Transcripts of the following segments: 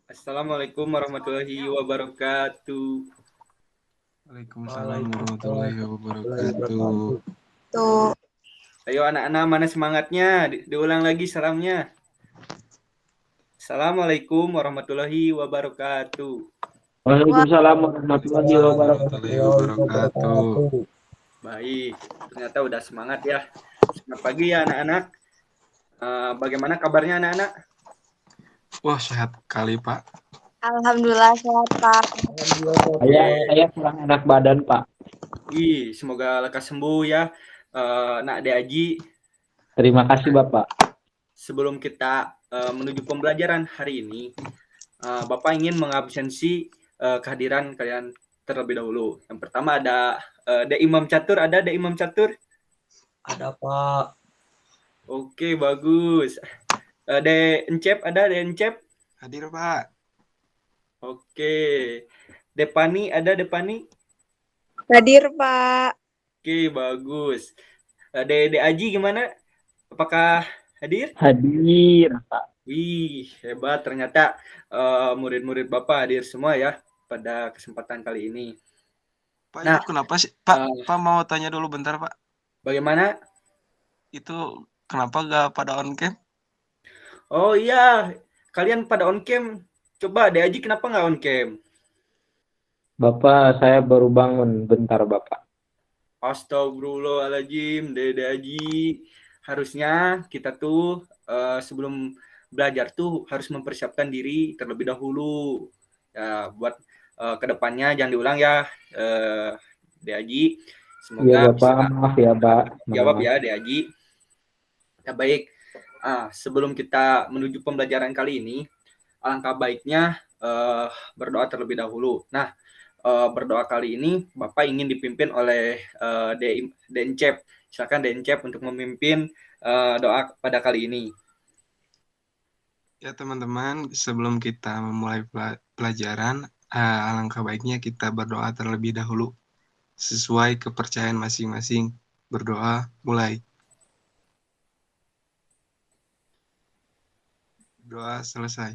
Assalamualaikum warahmatullahi wabarakatuh. Waalaikumsalam warahmatullahi wabarakatuh. Tuh, Ayo anak-anak, mana semangatnya? Diulang lagi salamnya. Assalamualaikum warahmatullahi wabarakatuh. Waalaikumsalam warahmatullahi Warahmatullahi wabarakatuh. wabarakatuh. Baik, ternyata udah semangat ya. Selamat pagi ya anak-anak. Bagaimana kabarnya anak-anak? Wah, sehat kali, Pak. alhamdulillah sehat Pak. Saya kurang enak badan, Pak. Semoga lekas sembuh ya. Nak De Aji, Terima kasih, Bapak. sebelum kita menuju pembelajaran hari ini, Bapak ingin mengabsensi kehadiran kalian terlebih dahulu. Yang pertama ada De Imam Catur. Ada De Imam Catur? Ada Pak. Oke, bagus. De Encep ada? De Encep? Hadir, Pak. Oke. Depani ada? Depani? Hadir Pak. Oke, bagus. De Aji gimana? Apakah hadir? Hadir, Pak. Wih, hebat. Ternyata murid-murid Bapak hadir semua ya pada kesempatan kali ini. Pak, Nah, itu kenapa sih? Pak mau tanya dulu bentar, Pak. Bagaimana? Itu kenapa gak pada on cam? Oh iya, kalian pada on cam. Coba De Aji kenapa nggak on cam? Bapak, saya baru bangun bentar, Bapak. Astagfirullahaladzim, De Aji. Harusnya kita tuh sebelum belajar tuh harus mempersiapkan diri terlebih dahulu. Ya, buat kedepannya jangan diulang ya, De Aji. Semoga Iya, Bapak. bisa Maaf ya, Pak. jawab ya, De Aji. Ya baik. Sebelum kita menuju pembelajaran kali ini, alangkah baiknya berdoa terlebih dahulu. Nah, berdoa kali ini Bapak ingin dipimpin oleh Dencep. Silakan Dencep untuk memimpin doa pada kali ini. Ya, teman-teman, sebelum kita memulai pelajaran, alangkah baiknya kita berdoa terlebih dahulu. Sesuai kepercayaan masing-masing. Berdoa, mulai. Doa selesai.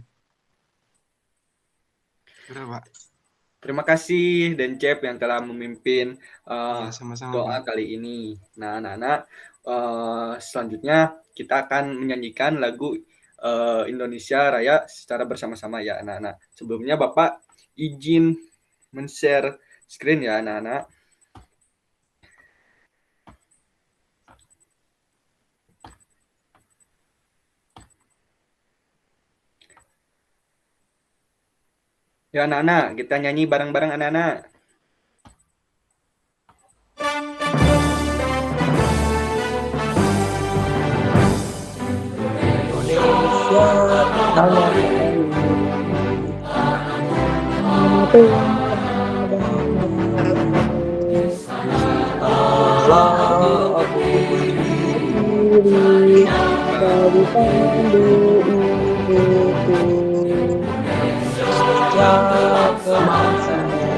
Sudah, Pak. Terima kasih Dencep yang telah memimpin Ya, sama-sama, doa Pak. kali ini. Nah, anak-anak, selanjutnya kita akan menyanyikan lagu Indonesia Raya secara bersama-sama ya anak-anak. Sebelumnya Bapak izin men-share screen ya anak-anak. Ya anak-anak, kita nyanyi bareng-bareng anak-anak. Dari pandu ibuku sejak kemasanku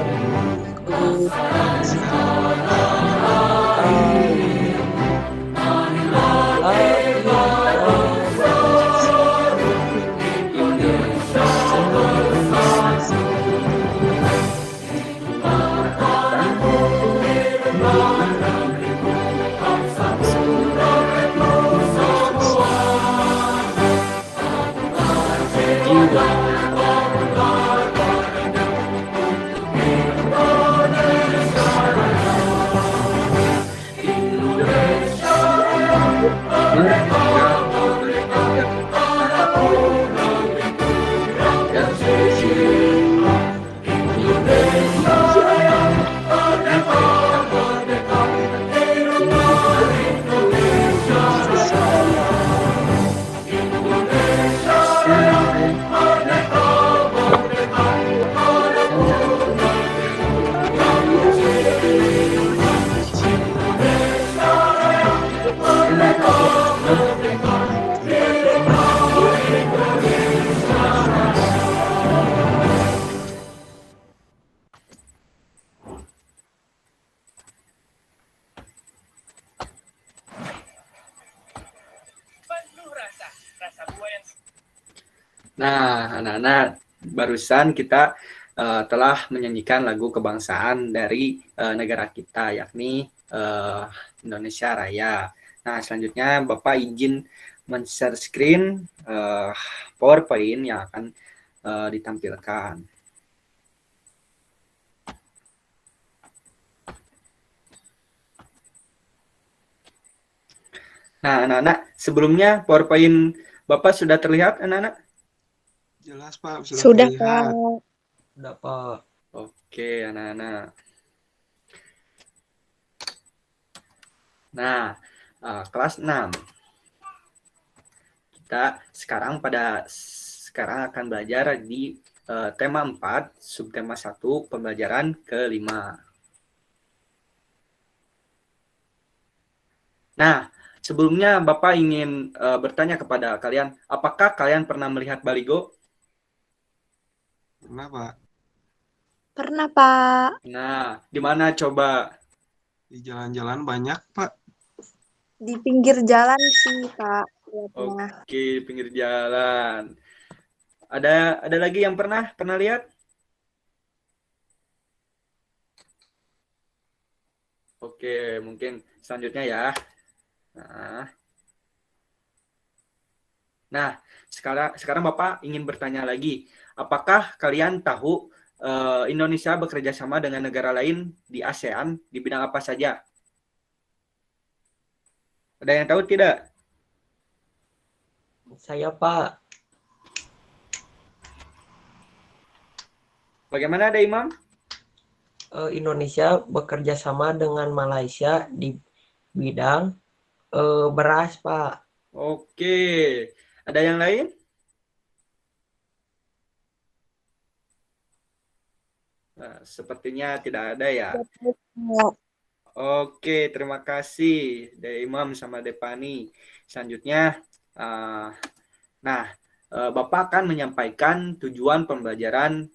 Nah, anak-anak, barusan kita telah menyanyikan lagu kebangsaan dari negara kita, yakni Indonesia Raya. Nah, selanjutnya Bapak izin men-share screen PowerPoint yang akan ditampilkan. Nah, anak-anak, sebelumnya PowerPoint Bapak sudah terlihat, anak-anak? Jelas, Pak. Sudah, terlihat. Pak. Udah, Pak. Oke, anak-anak. Nah, kelas 6. Kita sekarang akan belajar di tema 4, subtema 1, pembelajaran ke-5. Nah, sebelumnya Bapak ingin bertanya kepada kalian, apakah kalian pernah melihat baligo? Pernah, Pak. Pernah, Pak. Nah, di mana coba? Di jalan-jalan banyak, Pak. Di pinggir jalan sih, Pak. Lihatnya. Oke, di pinggir jalan. Ada lagi yang pernah lihat? Oke, mungkin selanjutnya ya. Nah, sekarang Bapak ingin bertanya lagi, apakah kalian tahu Indonesia bekerja sama dengan negara lain di ASEAN di bidang apa saja? Ada yang tahu tidak? Saya, Pak. Bagaimana, ada Imam? Indonesia bekerja sama dengan Malaysia di bidang beras, Pak. Oke, ada yang lain? Nah, sepertinya tidak ada ya. Oke, terima kasih dari Imam sama Depani. Selanjutnya, Bapak akan menyampaikan tujuan pembelajaran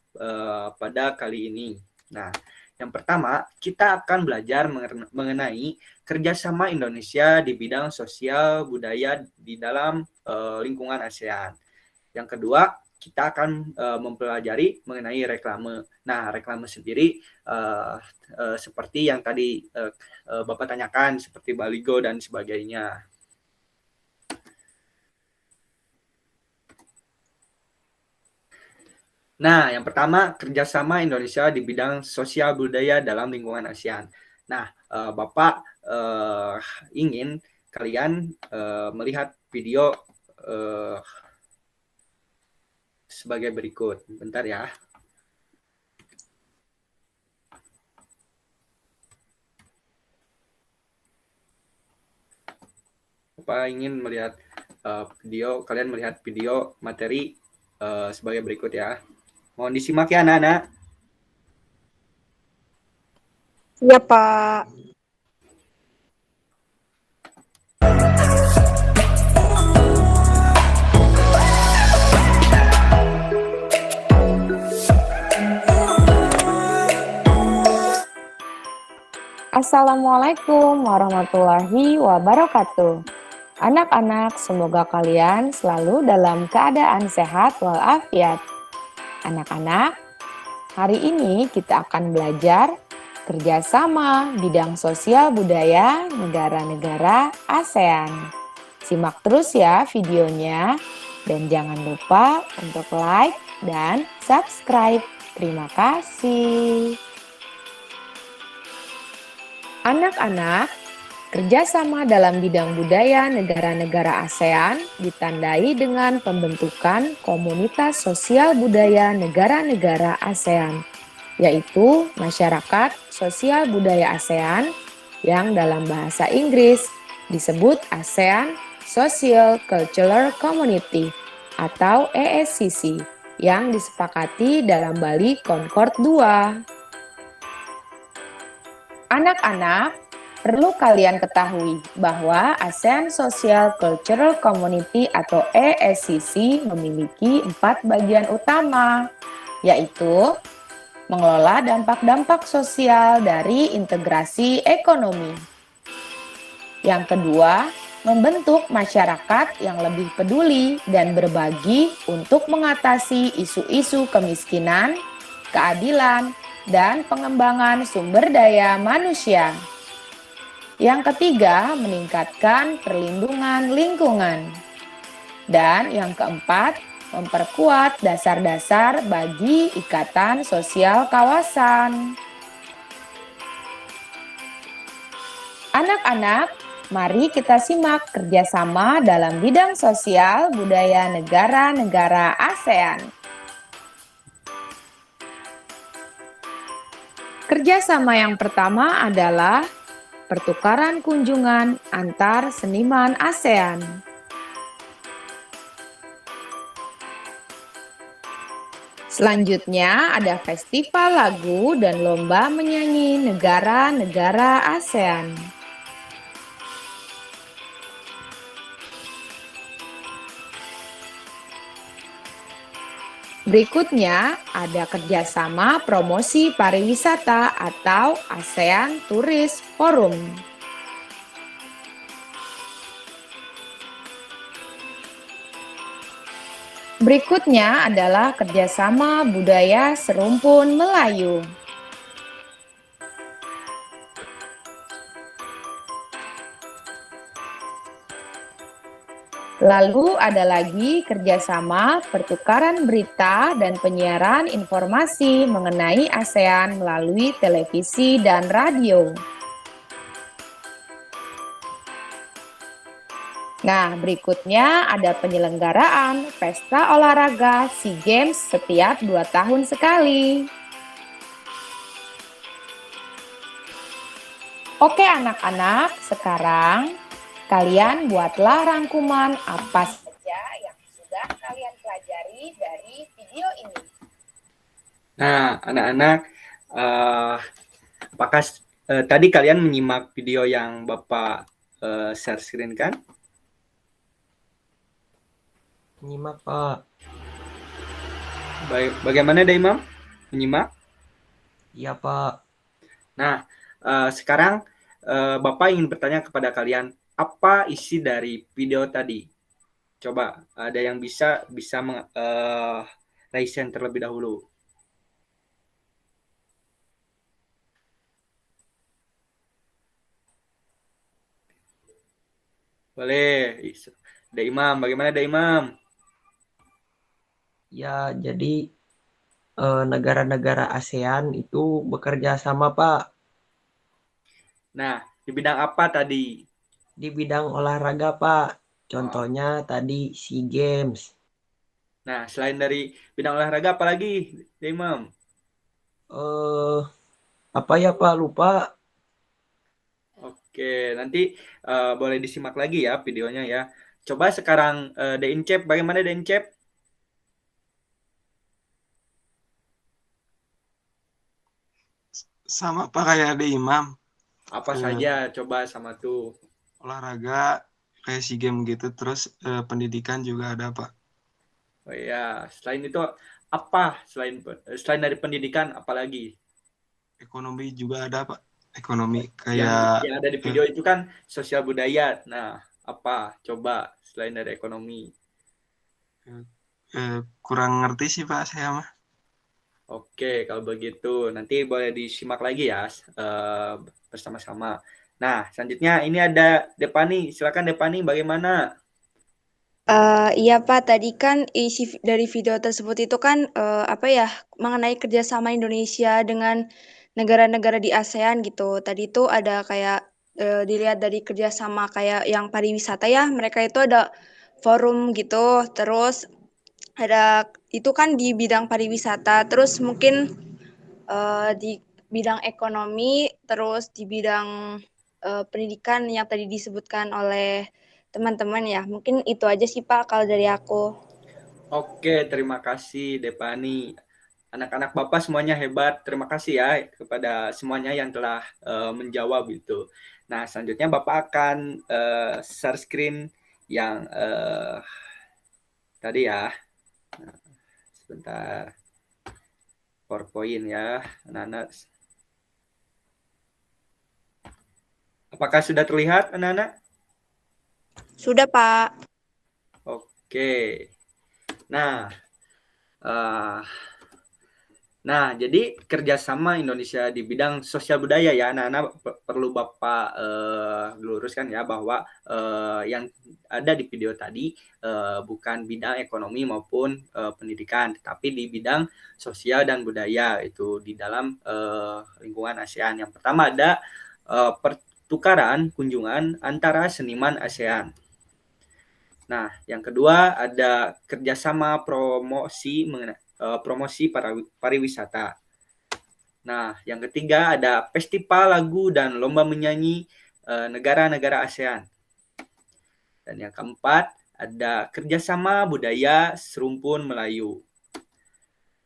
pada kali ini. Nah, yang pertama, kita akan belajar mengenai kerjasama Indonesia di bidang sosial budaya di dalam lingkungan ASEAN. Yang kedua, kita akan mempelajari mengenai reklame. Nah, reklame sendiri seperti yang tadi Bapak tanyakan, seperti baligo dan sebagainya. Nah, yang pertama, kerjasama Indonesia di bidang sosial budaya dalam lingkungan ASEAN. Nah, Bapak ingin kalian melihat video sebagai berikut. Bentar ya. Bapak ingin melihat kalian melihat video materi sebagai berikut ya. Mohon disimak ya, anak-anak. Iya, Pak. Assalamualaikum warahmatullahi wabarakatuh. Anak-anak, semoga kalian selalu dalam keadaan sehat walafiat. Anak-anak, hari ini kita akan belajar kerjasama bidang sosial budaya negara-negara ASEAN. Simak terus ya videonya dan jangan lupa untuk like dan subscribe. Terima kasih. Anak-anak, kerjasama dalam bidang budaya negara-negara ASEAN ditandai dengan pembentukan komunitas sosial budaya negara-negara ASEAN, yaitu Masyarakat Sosial Budaya ASEAN yang dalam bahasa Inggris disebut ASEAN Social Cultural Community atau ASCC yang disepakati dalam Bali Concord II. Anak-anak, perlu kalian ketahui bahwa ASEAN Social Cultural Community atau ASCC memiliki 4 bagian utama, yaitu mengelola dampak-dampak sosial dari integrasi ekonomi. Yang kedua, membentuk masyarakat yang lebih peduli dan berbagi untuk mengatasi isu-isu kemiskinan, keadilan, dan pengembangan sumber daya manusia. Yang ketiga, meningkatkan perlindungan lingkungan. Dan yang keempat, memperkuat dasar-dasar bagi ikatan sosial kawasan. Anak-anak, mari kita simak kerjasama dalam bidang sosial budaya negara-negara ASEAN. Kerjasama yang pertama adalah pertukaran kunjungan antar seniman ASEAN. Selanjutnya ada festival lagu dan lomba menyanyi negara-negara ASEAN. Berikutnya ada kerjasama promosi pariwisata atau ASEAN Tourist Forum. Berikutnya adalah kerjasama budaya serumpun Melayu. Lalu ada lagi kerjasama pertukaran berita dan penyiaran informasi mengenai ASEAN melalui televisi dan radio. Nah, berikutnya ada penyelenggaraan pesta olahraga SEA Games setiap 2 tahun sekali. Oke anak-anak, sekarang kalian buatlah rangkuman apa saja yang sudah kalian pelajari dari video ini. Nah, anak-anak, apakah tadi kalian menyimak video yang Bapak share screen kan? Nyimak, Pak. Baik, bagaimana Daimam? Menyimak? Iya, Pak. Nah, sekarang Bapak ingin bertanya kepada kalian, apa isi dari video tadi? Coba, ada yang bisa raise hand terlebih dahulu. Boleh. Daimam, bagaimana Daimam? Ya, jadi negara-negara ASEAN itu bekerja sama, Pak, Nah, di bidang apa tadi? di bidang olahraga, Pak. Contohnya tadi SEA Games. Nah, selain dari bidang olahraga, apa lagi, Daimam? Apa ya, Pak? Lupa. Oke, nanti boleh disimak lagi ya videonya ya. Coba sekarang Deincep, bagaimana Deincep? Sama Pak kayak ada Imam, Apa saja coba sama tuh. olahraga kayak SEA Games gitu, terus pendidikan juga ada Pak. Oh iya, selain itu apa? Selain dari pendidikan, apalagi? Ekonomi juga ada Pak. Ekonomi kayak Yang ada di video itu kan sosial budaya. Nah, apa? Coba selain dari ekonomi. kurang ngerti sih Pak saya mah. Oke, kalau begitu nanti boleh disimak lagi ya bersama-sama. Nah, selanjutnya ini ada Depani. Silakan Depani, bagaimana? Iya Pak, tadi kan isi dari video tersebut itu kan mengenai kerjasama Indonesia dengan negara-negara di ASEAN gitu. Tadi itu ada kayak dilihat dari kerjasama kayak yang pariwisata ya, mereka itu ada forum gitu. Terus ada itu kan di bidang pariwisata. Terus mungkin di bidang ekonomi, terus di bidang pendidikan yang tadi disebutkan oleh teman-teman ya. Mungkin itu aja sih Pak kalau dari aku. Oke, terima kasih Depani. Anak-anak Bapak semuanya hebat. Terima kasih ya kepada semuanya yang telah menjawab itu. Nah, selanjutnya Bapak akan share screen yang tadi ya. Nah, sebentar. PowerPoint ya, anak-anak. Apakah sudah terlihat, anak-anak? Sudah, Pak. Oke. Nah, eh, jadi kerjasama Indonesia di bidang sosial budaya ya, anak-anak perlu Bapak luruskan ya bahwa yang ada di video tadi bukan bidang ekonomi maupun pendidikan, tetapi di bidang sosial dan budaya itu di dalam lingkungan ASEAN. Yang pertama ada pertukaran kunjungan antara seniman ASEAN. Nah, yang kedua ada kerjasama promosi pariwisata. Nah, yang ketiga ada festival lagu dan lomba menyanyi negara-negara ASEAN. Dan yang keempat ada kerjasama budaya serumpun Melayu.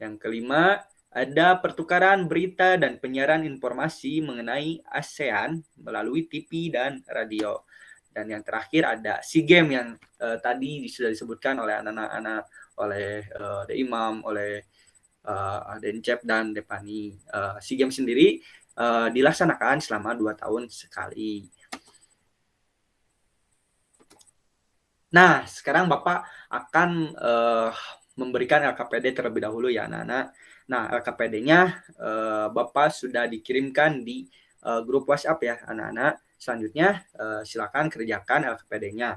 Yang kelima ada pertukaran berita dan penyiaran informasi mengenai ASEAN melalui TV dan radio. Dan yang terakhir ada SEA Games yang tadi sudah disebutkan oleh anak-anak, oleh The Imam, oleh Dencep dan Depani. SEA Games sendiri dilaksanakan selama 2 tahun sekali. Nah, sekarang Bapak akan memberikan LKPD terlebih dahulu ya anak-anak. Nah, LKPD-nya Bapak sudah dikirimkan di grup WhatsApp ya anak-anak. Selanjutnya silakan kerjakan LKPD-nya.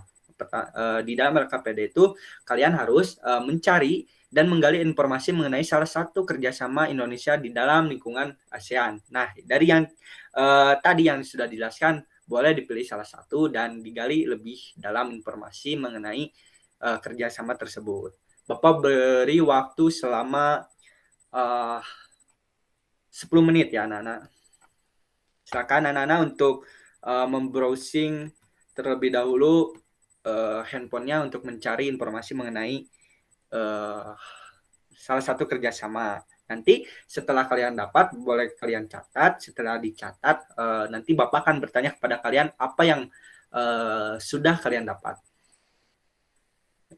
Di dalam LKPD itu kalian harus mencari dan menggali informasi mengenai salah satu kerjasama Indonesia di dalam lingkungan ASEAN. Nah, dari yang tadi yang sudah dijelaskan, boleh dipilih salah satu dan digali lebih dalam informasi mengenai kerjasama tersebut. Bapak beri waktu selama 10 menit ya anak-anak. Silakan anak-anak untuk membrowsing terlebih dahulu handphonenya untuk mencari informasi mengenai salah satu kerjasama. Nanti setelah kalian dapat, boleh kalian catat. Setelah dicatat, nanti Bapak akan bertanya kepada kalian apa yang sudah kalian dapat.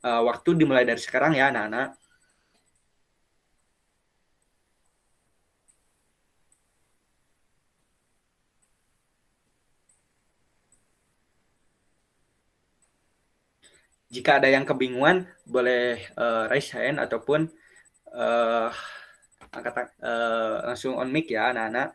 Waktu dimulai dari sekarang ya anak-anak. Jika ada yang kebingungan, boleh raise hand ataupun langsung on mic ya anak-anak.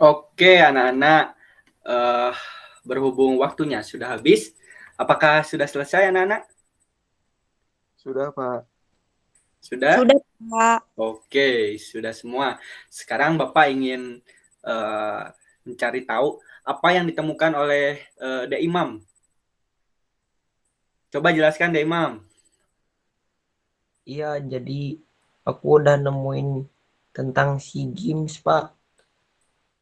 Oke, anak-anak, berhubung waktunya sudah habis, apakah sudah selesai anak-anak? Sudah, Pak. Sudah? Sudah, Pak. Oke, sudah semua. Sekarang Bapak ingin mencari tahu apa yang ditemukan oleh Dek Imam. Coba jelaskan, Dek Imam. Iya, jadi aku udah nemuin tentang SEA Games, Pak.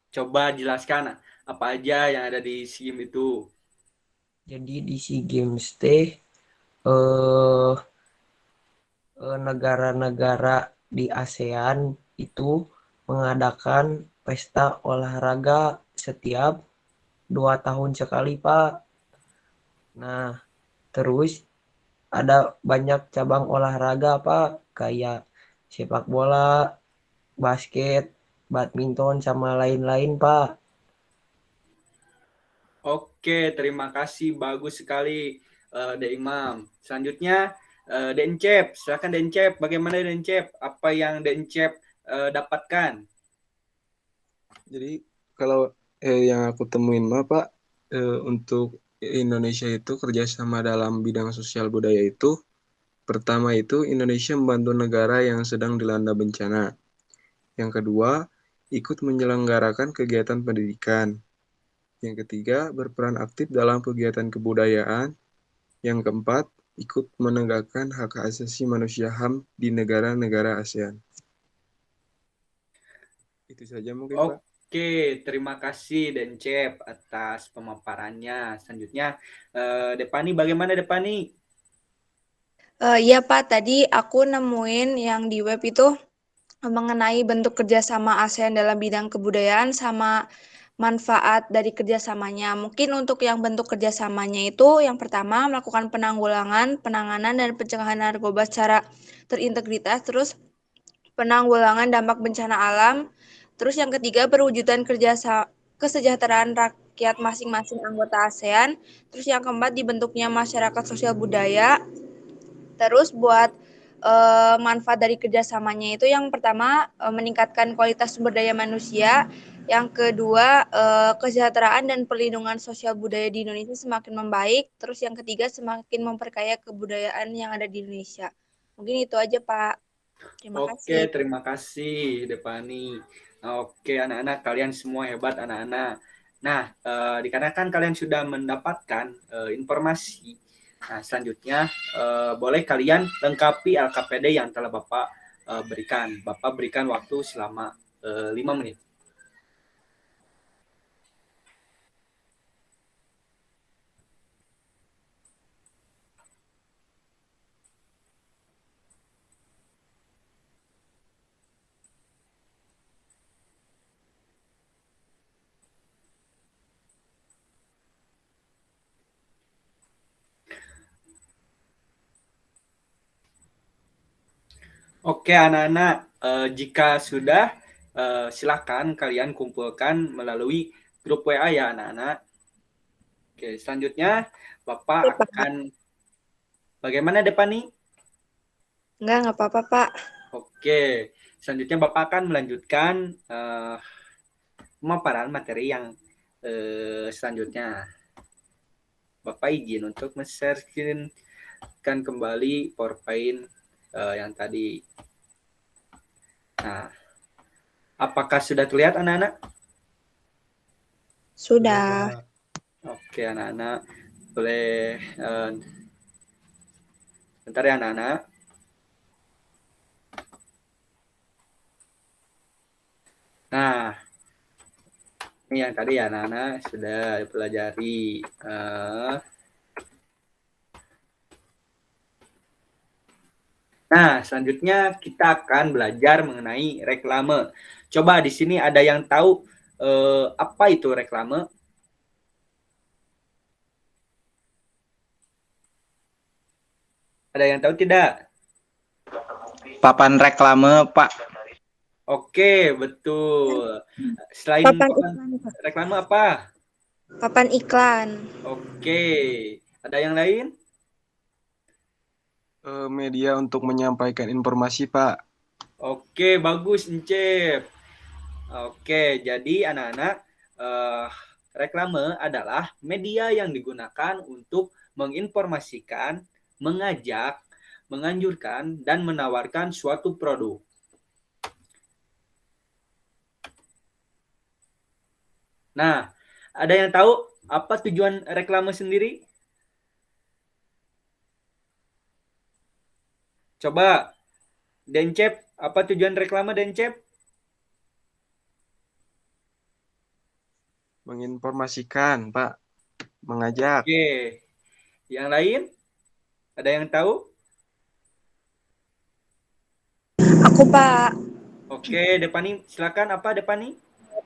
Coba jelaskan apa aja yang ada di SEA Games itu. Jadi di SEA Games teh eh negara-negara di ASEAN itu mengadakan pesta olahraga setiap 2 tahun sekali, Pak. Nah, terus ada banyak cabang olahraga, Pak, kayak sepak bola, basket, badminton, sama lain-lain, Pak. Oke, terima kasih. Bagus sekali, Dek Imam. Selanjutnya, Dek Encep. Silakan Dek Encep. Bagaimana Dek Encep? Apa yang Dek Encep dapatkan? Jadi kalau yang aku temuin mah Pak, untuk Indonesia itu kerjasama dalam bidang sosial budaya itu, pertama itu Indonesia membantu negara yang sedang dilanda bencana. Yang kedua, ikut menyelenggarakan kegiatan pendidikan. Yang ketiga, berperan aktif dalam kegiatan kebudayaan. Yang keempat, ikut menegakkan hak asasi manusia HAM di negara-negara ASEAN. Itu saja mungkin, Pak. Oke, terima kasih Dencep atas pemaparannya. Selanjutnya, Depani, bagaimana Depani? Iya Pak, tadi aku nemuin yang di web itu mengenai bentuk kerjasama ASEAN dalam bidang kebudayaan sama manfaat dari kerjasamanya. Mungkin untuk yang bentuk kerjasamanya itu yang pertama melakukan penanggulangan, penanganan, dan pencegahan narkoba secara terintegritas, terus penanggulangan dampak bencana alam, terus yang ketiga perwujudan kesejahteraan rakyat masing-masing anggota ASEAN, terus yang keempat dibentuknya masyarakat sosial budaya. Terus buat manfaat dari kerjasamanya itu yang pertama meningkatkan kualitas sumber daya manusia, yang kedua kesejahteraan dan perlindungan sosial budaya di Indonesia semakin membaik, terus yang ketiga semakin memperkaya kebudayaan yang ada di Indonesia. Mungkin itu aja Pak. Terima kasih. Oke, terima kasih Depani. Oke, anak-anak, kalian semua hebat anak-anak. Nah, dikarenakan kalian sudah mendapatkan informasi, nah selanjutnya boleh kalian lengkapi LKPD yang telah Bapak berikan. Bapak berikan waktu selama 5 menit. Oke anak-anak, jika sudah silakan kalian kumpulkan melalui grup WA ya anak-anak. Oke, selanjutnya Bapak akan bagaimana Depani? Enggak apa-apa Pak. Oke, selanjutnya Bapak akan melanjutkan pemaparan materi yang selanjutnya. Bapak izin untuk men-share screen kan kembali PowerPoint yang tadi. Nah, apakah sudah terlihat anak-anak? Sudah. Oke anak-anak, boleh bentar ya anak-anak. Nah, ini yang tadi ya anak-anak sudah dipelajari. Nah, selanjutnya kita akan belajar mengenai reklame. Coba di sini ada yang tahu apa itu reklame? Ada yang tahu tidak? Papan reklame, Pak. Oke, betul. Selain papan reklame apa? Papan iklan. Oke, ada yang lain? Media untuk menyampaikan informasi, Pak. Oke, bagus, Encep. Oke, jadi anak-anak, reklame adalah media yang digunakan untuk menginformasikan, mengajak, menganjurkan, dan menawarkan suatu produk. Nah, ada yang tahu apa tujuan reklame sendiri? Coba, Dencep, apa tujuan reklame Dencep? Menginformasikan, Pak. Mengajak. Oke, yang lain? Ada yang tahu? Aku, Pak. Oke, Depani, silakan. Apa Depani?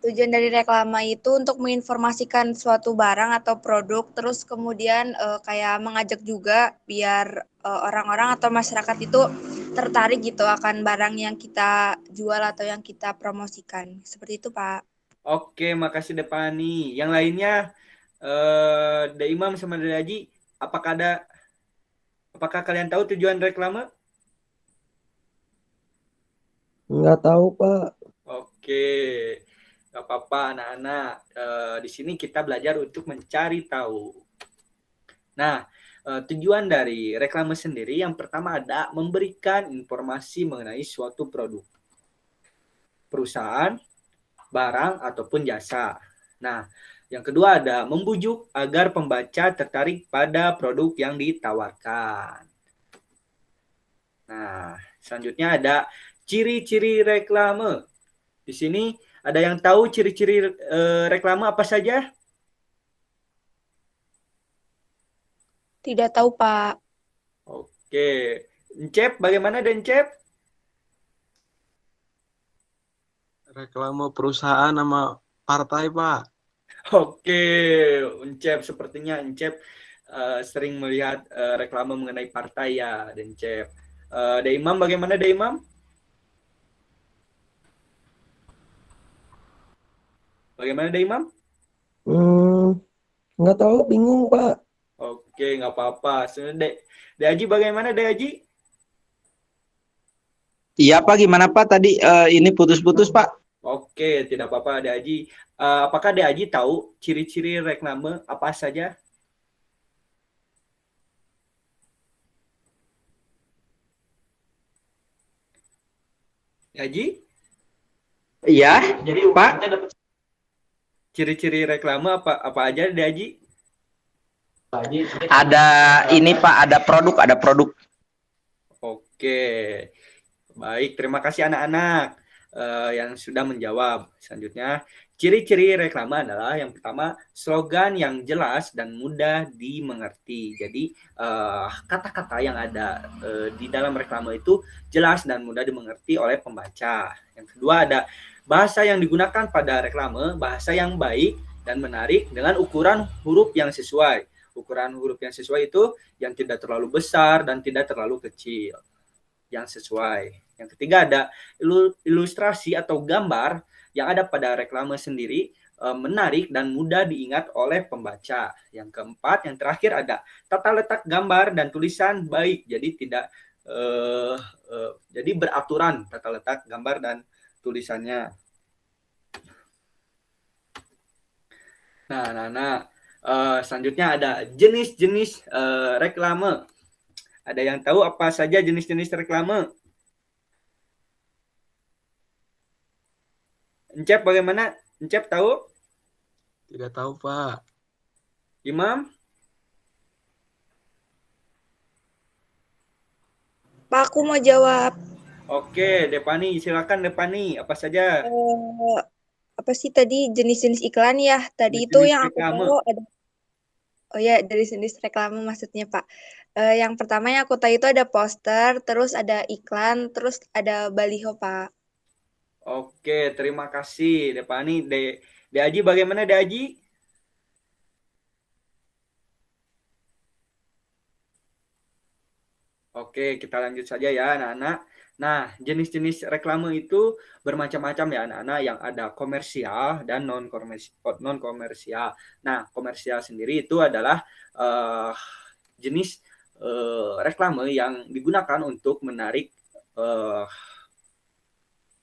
Tujuan dari reklama itu untuk menginformasikan suatu barang atau produk, terus kemudian kayak mengajak juga biar orang-orang atau masyarakat itu tertarik gitu akan barang yang kita jual atau yang kita promosikan. Seperti itu, Pak. Oke, makasih Depani. Yang lainnya, De Imam sama De Haji, apakah kalian tahu tujuan reklame? Nggak tahu, Pak. Oke, nggak apa-apa anak-anak. Di sini kita belajar untuk mencari tahu. Nah, tujuan dari reklame sendiri yang pertama ada memberikan informasi mengenai suatu produk, perusahaan, barang, ataupun jasa. Nah, yang kedua ada membujuk agar pembaca tertarik pada produk yang ditawarkan. Nah, selanjutnya ada ciri-ciri reklame. Di sini ada yang tahu ciri-ciri reklame apa saja? Tidak tahu, Pak. Oke, Encep, bagaimana Dencep? Reklame perusahaan sama partai, Pak. Oke, Encep, sepertinya Encep sering melihat reklame mengenai partai ya, Dencep. Deimam, bagaimana Deimam? Bagaimana Deimam? Nggak tahu, bingung, Pak. Oke, nggak apa-apa. De Haji, bagaimana De Haji? Iya Pak, gimana Pak? Tadi ini putus-putus Pak. Oke, tidak apa-apa De Haji. Apakah De Haji tahu ciri-ciri reklame apa saja? De Haji? Iya, Pak. Ciri-ciri reklame apa aja De Haji? Ada ini Pak, ada produk. Oke, baik. Terima kasih anak-anak yang sudah menjawab. Selanjutnya, ciri-ciri reklame adalah yang pertama, slogan yang jelas dan mudah dimengerti. Jadi, kata-kata yang ada di dalam reklame itu jelas dan mudah dimengerti oleh pembaca. Yang kedua, ada bahasa yang digunakan pada reklame, bahasa yang baik dan menarik dengan ukuran huruf yang sesuai. Ukuran huruf yang sesuai itu yang tidak terlalu besar dan tidak terlalu kecil, yang sesuai. Yang ketiga ada ilustrasi atau gambar yang ada pada reklame sendiri, menarik dan mudah diingat oleh pembaca. Yang keempat, yang terakhir ada tata letak gambar dan tulisan baik, jadi tidak jadi beraturan tata letak gambar dan tulisannya. Nah, selanjutnya ada jenis-jenis reklame. Ada yang tahu apa saja jenis-jenis reklame? Encep bagaimana? Encep tahu? Tidak tahu, Pak. Imam? Pak, aku mau jawab. Oke, Depani, silakan Depani. Apa saja? Apa sih tadi jenis-jenis iklan ya? Tadi itu Jenis-jenis yang aku reklame. tahu ada. Oh ya, dari jenis reklame maksudnya, Pak. Yang pertama yang aku tahu itu ada poster, terus ada iklan, terus ada baliho, Pak. Oke, terima kasih Depani. De Aji bagaimana De Aji? Oke, kita lanjut saja ya anak-anak. Nah, jenis-jenis reklame itu bermacam-macam ya anak-anak, yang ada komersial dan non-komersial. Nah, komersial sendiri itu adalah jenis reklame yang digunakan untuk menarik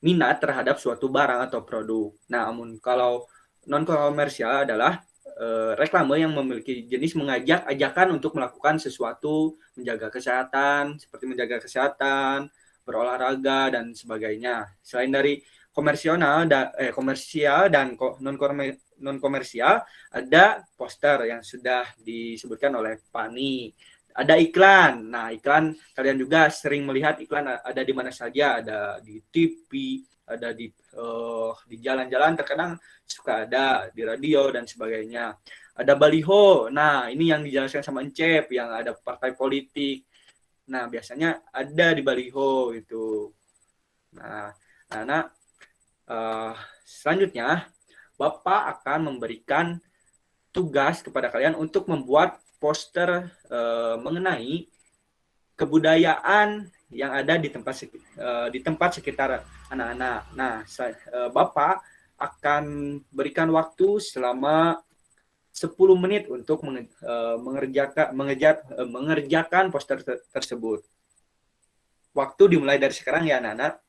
minat terhadap suatu barang atau produk. Namun kalau non komersial adalah reklame yang memiliki jenis mengajak ajakan untuk melakukan sesuatu, menjaga kesehatan, seperti menjaga kesehatan, berolahraga dan sebagainya. Selain dari komersial dan non komersial, ada poster yang sudah disebutkan oleh Pani. Ada iklan. Nah, iklan kalian juga sering melihat iklan ada di mana saja, ada di TV, ada di jalan-jalan, terkadang suka ada di radio dan sebagainya. Ada baliho. Nah, ini yang dijelaskan sama Encep, yang ada partai politik. Nah, biasanya ada di baliho itu. Nah, selanjutnya Bapak akan memberikan tugas kepada kalian untuk membuat poster mengenai kebudayaan yang ada di tempat sekitar anak-anak. Nah, Bapak akan berikan waktu selama 10 menit untuk mengerjakan poster tersebut. Waktu dimulai dari sekarang ya anak-anak.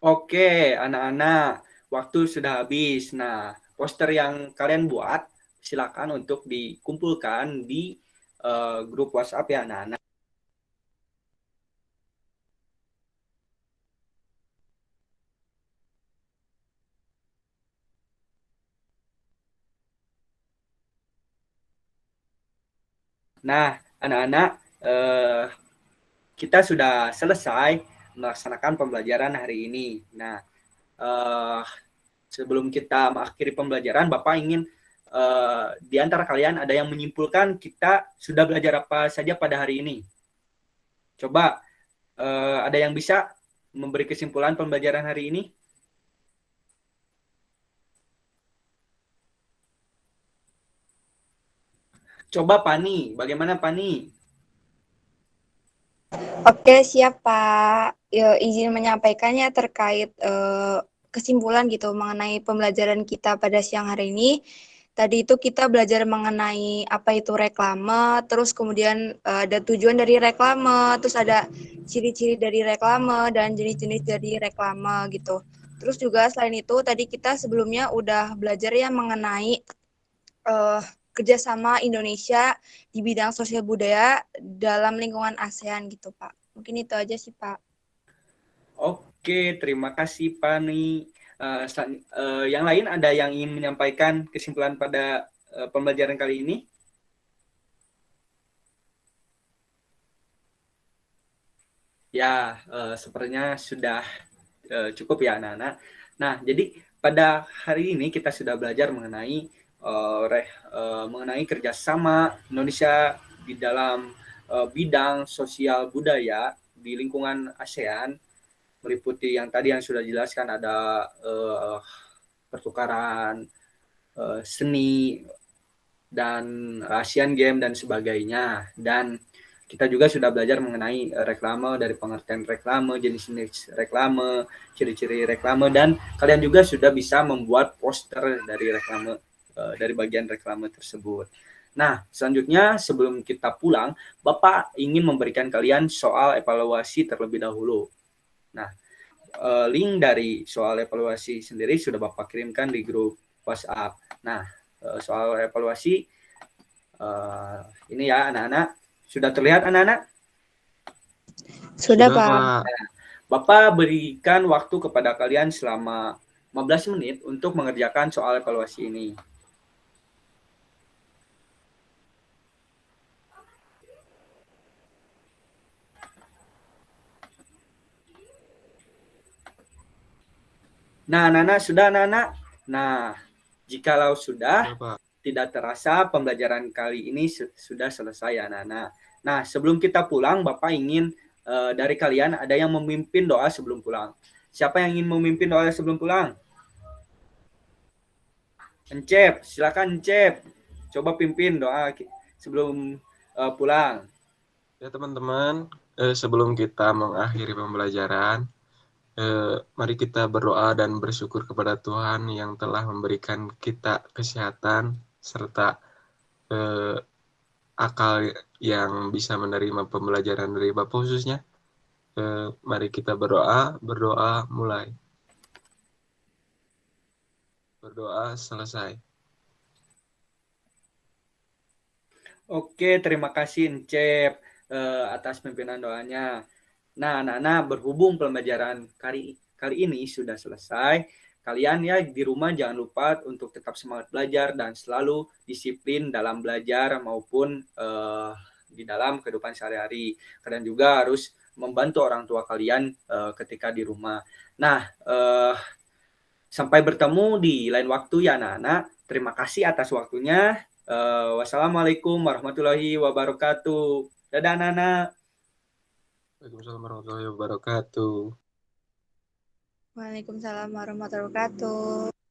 Oke, anak-anak, waktu sudah habis. Nah, poster yang kalian buat, silakan untuk dikumpulkan di grup WhatsApp ya, anak-anak. Nah, anak-anak, kita sudah selesai melaksanakan pembelajaran hari ini. Nah, sebelum kita mengakhiri pembelajaran, Bapak ingin di antara kalian ada yang menyimpulkan kita sudah belajar apa saja pada hari ini. Coba ada yang bisa memberi kesimpulan pembelajaran hari ini? Coba Pani, bagaimana Pani? Oke, siap Pak. Izin menyampaikannya terkait kesimpulan gitu mengenai pembelajaran kita pada siang hari ini. Tadi itu kita belajar mengenai apa itu reklame, terus kemudian ada tujuan dari reklame, terus ada ciri-ciri dari reklame dan jenis-jenis dari reklame gitu. Terus juga selain itu tadi kita sebelumnya udah belajar ya mengenai kerjasama Indonesia di bidang sosial budaya dalam lingkungan ASEAN gitu Pak. Mungkin itu aja sih Pak. Oke, terima kasih Pani. Yang lain ada yang ingin menyampaikan kesimpulan pada pembelajaran kali ini? Ya, sepertinya sudah cukup ya anak-anak. Nah, jadi pada hari ini kita sudah belajar mengenai kerjasama Indonesia di dalam bidang sosial budaya di lingkungan ASEAN, meliputi yang tadi yang sudah dijelaskan, ada pertukaran seni dan Asian Games dan sebagainya. Dan kita juga sudah belajar mengenai reklame, dari pengertian reklame, jenis-jenis reklame, ciri-ciri reklame, dan kalian juga sudah bisa membuat poster dari reklame, dari bagian reklame tersebut. Nah, selanjutnya sebelum kita pulang, Bapak ingin memberikan kalian soal evaluasi terlebih dahulu. Nah, link dari soal evaluasi sendiri sudah Bapak kirimkan di grup WhatsApp. Nah, soal evaluasi ini ya anak-anak. Sudah terlihat anak-anak? Sudah Pak. Nah, Bapak berikan waktu kepada kalian selama 15 menit untuk mengerjakan soal evaluasi ini. Nah, anak-anak, sudah anak-anak? Nah, jikalau sudah, tidak terasa pembelajaran kali ini sudah selesai anak-anak. Nah, sebelum kita pulang, Bapak ingin dari kalian ada yang memimpin doa sebelum pulang. Siapa yang ingin memimpin doa sebelum pulang? Encep, silakan Encep. Coba pimpin doa sebelum pulang. Ya teman-teman, sebelum kita mengakhiri pembelajaran, mari kita berdoa dan bersyukur kepada Tuhan yang telah memberikan kita kesehatan serta akal yang bisa menerima pembelajaran dari Bapak khususnya. Mari kita berdoa mulai. Berdoa selesai. Oke, terima kasih Encep atas pimpinan doanya. Nah, anak-anak, berhubung pembelajaran kali ini sudah selesai, kalian ya di rumah jangan lupa untuk tetap semangat belajar dan selalu disiplin dalam belajar maupun di dalam kehidupan sehari-hari. Kalian juga harus membantu orang tua kalian ketika di rumah. Nah, sampai bertemu di lain waktu ya anak-anak. Terima kasih atas waktunya. Wassalamualaikum warahmatullahi wabarakatuh. Dadah anak-anak. Waalaikumsalam warahmatullahi wabarakatuh. Waalaikumsalam warahmatullahi wabarakatuh.